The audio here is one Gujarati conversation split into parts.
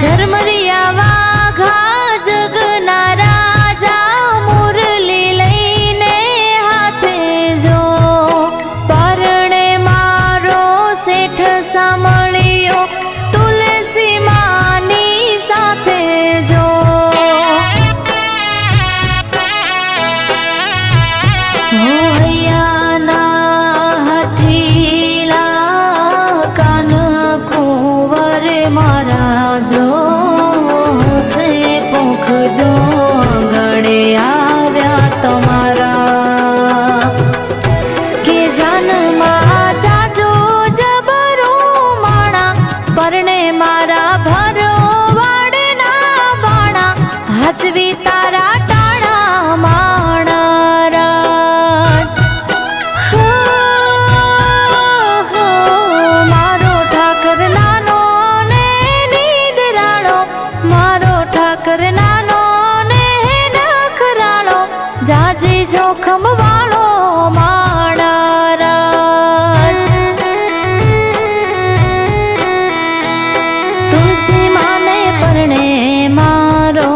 ઝરમરિયા વાઘા જગના રાજા મુરલી લઈને હાથે જો પરણે મારો શેઠ સાંભળ્યો તુલસી માની સાથે જો जो से पोख जो गणे आव्या तमारा के जन्मा जाजो जबरो माणा परणे मारा भरो वाडना बाणा हजवी तारा टाणा माणा मारो ठाकर नानो करनानो ने नखरालो जाजी जोखम वालो माणारा तुलसी माने परणे मारो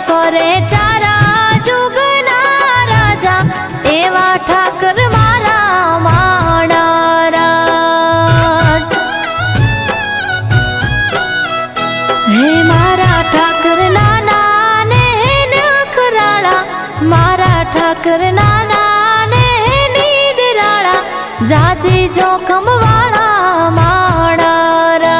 करे चारा जुगना राजा एवा ठाकर मारा माणारा हे मारा ठाकर नाना ने नखराळा मारा ठाकर नाना ने नीदराळा जाजी जोखम वाळा माणारा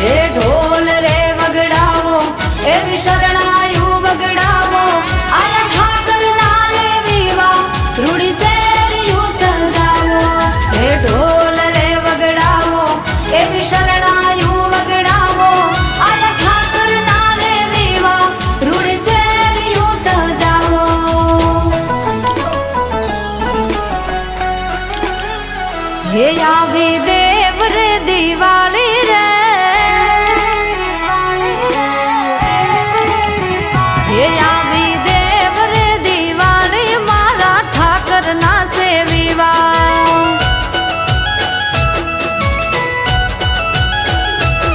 हे ढोल रे वगड़ावो एवी शरणायु वगड़ावो आया ठाकर नाले वीवा रूड़ी सेरियु सजावो हे ढोल रे वगड़ावो एवी शरणायु वगड़ावो आया ठाकर नाले वीवा रूड़ी सेरियु सजावो हे आवी देव रे दिवाली रे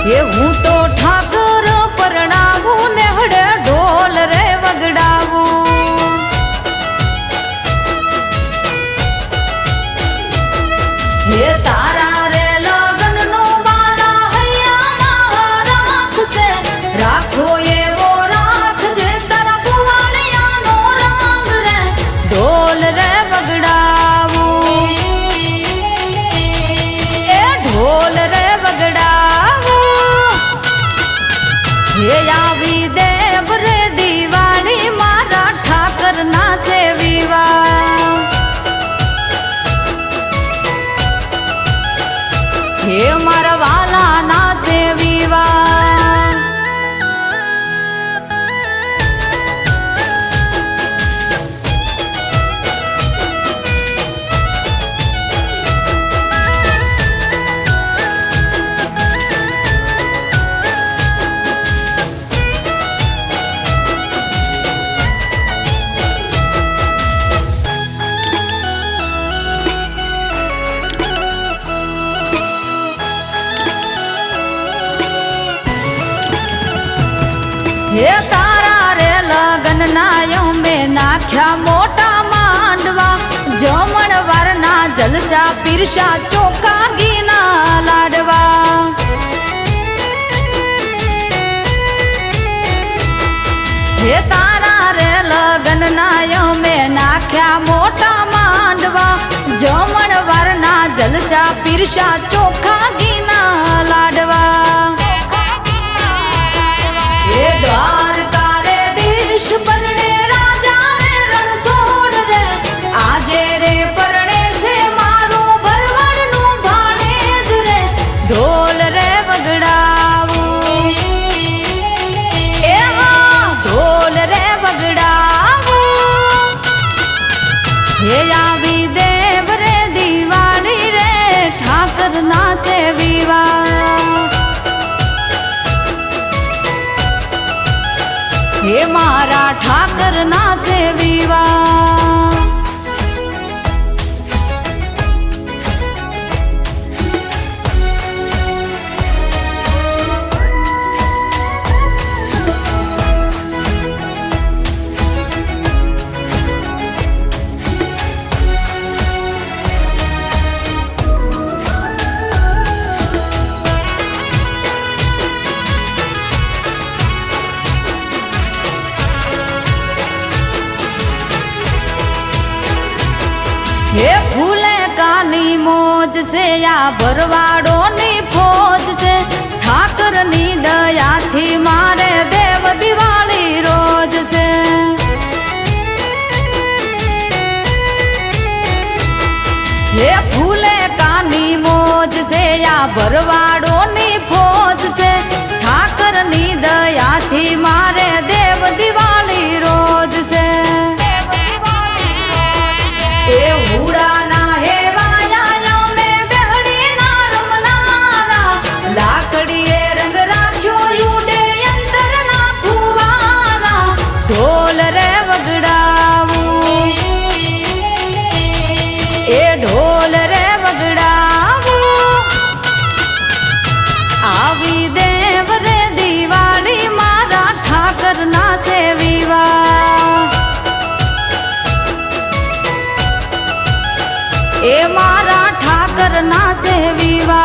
ये हूँ तो ठाकर परणावू नेहड़े ढोल रे वगड़ावू ये तारा रे लगन नो बाला हैया राख से राखो ये वो राख जे तारा कुवाड़िया नो रंग रे ढोल रे वगड़ावू હે મારા વાલા ના સેવીવા હે તારા રે લગન ના મેં નાખ્યા મોટા માંડવા જમણવાર ના જલસા પીરસા ચોખા ઘીના લાડવા હે તારા રે લગન ના મેં નાખ્યા મોટા માંડવા જમણવાર ના જલસા પીરસા ચોખા ઘીના લાડવા હે દ્વારકા રે દેશ પરણે રાજા રે રણછોડ રે આજે રે પરણે છે મારું ભરવાડનું ભાણેજ રે ઢોલ રે વગડાવું એ હા ઢોલ રે વગડાવું હે આવી દેવ રે દિવાળી રે ઠાકર ના સેવીવા હે મારા ઠાકર ના સેવીવા હે ફૂલે કાની મોજ છે આ ભરવાડો ની ફોજ છે ઠાકર ની દયાથી મારે દેવ દિવાળી રોજ છે હે ફૂલે કાની મોજ છે આ ભરવાડો ની ફોજ છે ઠાકર ની દયાથી મારે દેવ દિવાળી રોજ છે એ હુડાના હે વાયા મે બેહડી ના રમનારા લાકડીએ રંગ રાખ્યો યુડે અંતર ના ફુવારા ઢોલ રે વગડાવું એ ઢોલ રે વગડાવું આવી દેવ રે દિવાળી મારા ઠાકર ના સેવીવા એ મારા ઠાકર ના સેવીવા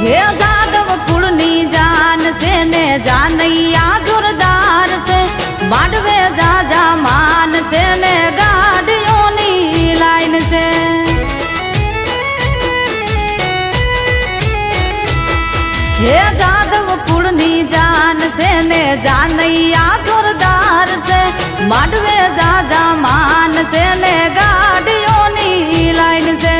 હે જાદવ કુળની જાન છે ને જાનૈયા જોરદાર છે માંડવે જાજા માન છે ને ગાડીઓની લાઈન છે હે જાદવ કુળની જાન છે ને જાનૈયા જોરદાર છે માંડવે જાજા માન છે ને ગાડીઓની લાઈન છે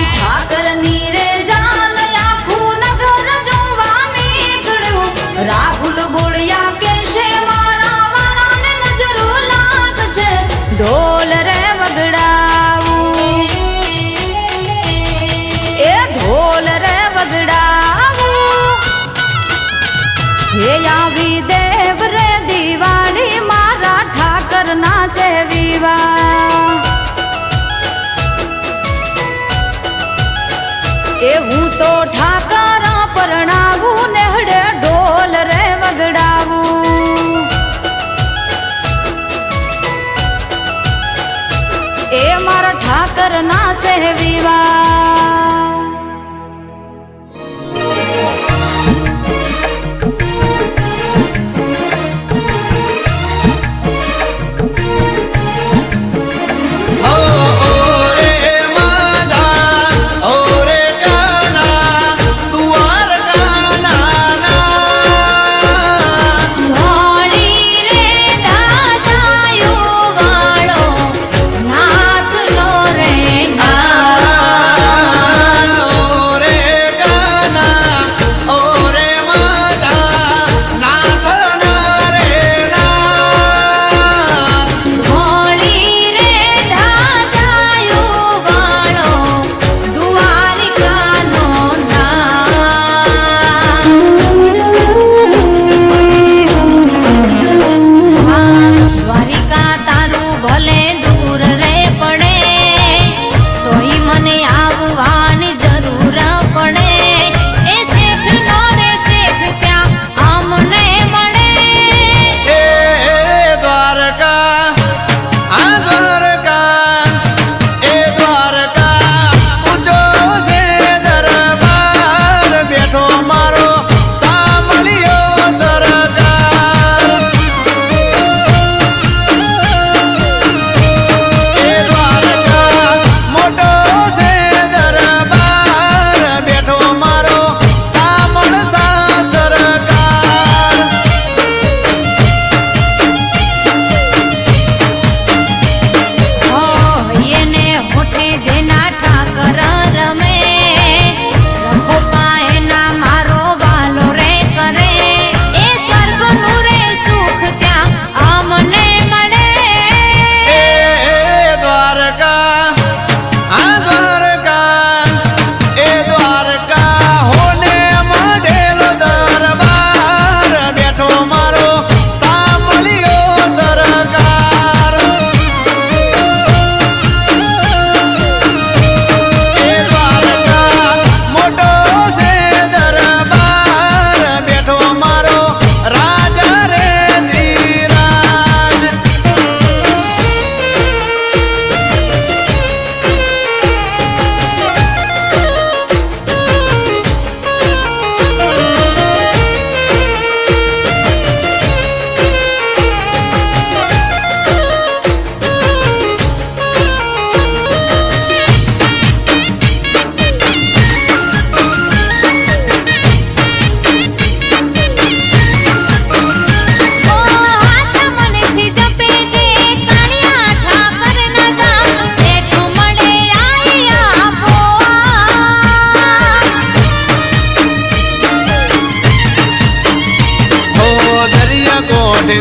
ઠાકર ની રે જાન આખું નગર જોવા નીકળ્યું રાહુલ બોળિયા કે છે મારા વાળાને નજરો લાગશે ઢોલ રે વગડાવું એ ઢોલ રે વગડાવું હે આવી દેવ રે દિવાળી મારા ઠાકર ના સેવ એ મારા ઠાકર ના સહેવીવા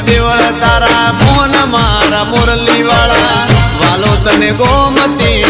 દેવળ તારા મોહન મારા મુરલી વાળા વાલો તને ગોમતી